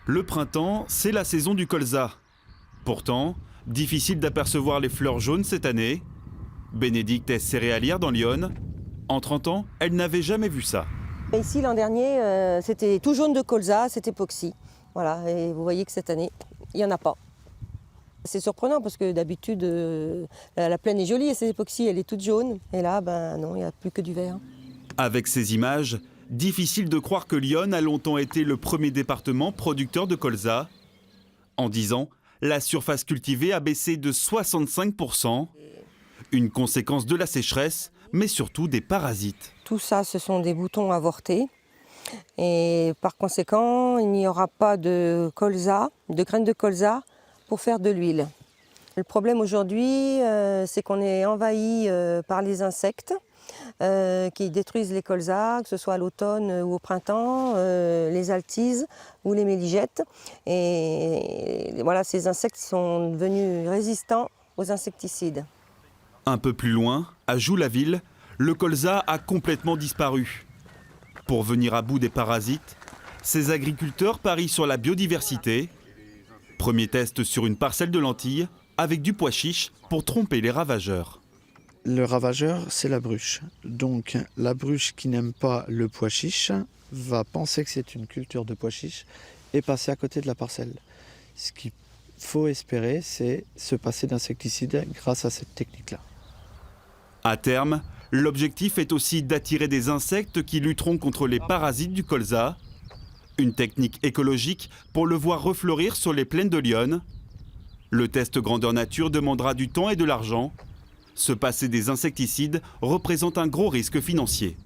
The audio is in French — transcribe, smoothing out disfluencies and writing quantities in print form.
Le printemps, c'est la saison du colza. Pourtant, difficile d'apercevoir les fleurs jaunes cette année. Bénédicte est céréalière dans l'Yonne. En 30 ans, elle n'avait jamais vu ça. Ici, l'an dernier, c'était tout jaune de colza, c'était époxy. Voilà, et vous voyez que cette année, il n'y en a pas. C'est surprenant parce que d'habitude, la plaine est jolie et cette époxy, elle est toute jaune. Et là, ben non, il n'y a plus que du vert. Avec ces images, difficile de croire que l'Yonne a longtemps été le premier département producteur de colza. En 10 ans, la surface cultivée a baissé de 65%. Une conséquence de la sécheresse, mais surtout des parasites. Tout ça, ce sont des boutons avortés. Et par conséquent, il n'y aura pas de colza, de graines de colza pour faire de l'huile. Le problème aujourd'hui, c'est qu'on est envahi par les insectes qui détruisent les colzas, que ce soit à l'automne ou au printemps, les altises ou les méligettes. Et voilà, ces insectes sont devenus résistants aux insecticides. Un peu plus loin, à Joux-la-Ville, le colza a complètement disparu. Pour venir à bout des parasites, ces agriculteurs parient sur la biodiversité. Premier test sur une parcelle de lentilles avec du pois chiche pour tromper les ravageurs. Le ravageur, c'est la bruche. Donc la bruche qui n'aime pas le pois chiche va penser que c'est une culture de pois chiche et passer à côté de la parcelle. Ce qu'il faut espérer, c'est se passer d'insecticides grâce à cette technique-là. À terme, l'objectif est aussi d'attirer des insectes qui lutteront contre les parasites du colza. Une technique écologique pour le voir refleurir sur les plaines de l'Yonne. Le test grandeur nature demandera du temps et de l'argent. Se passer des insecticides représente un gros risque financier.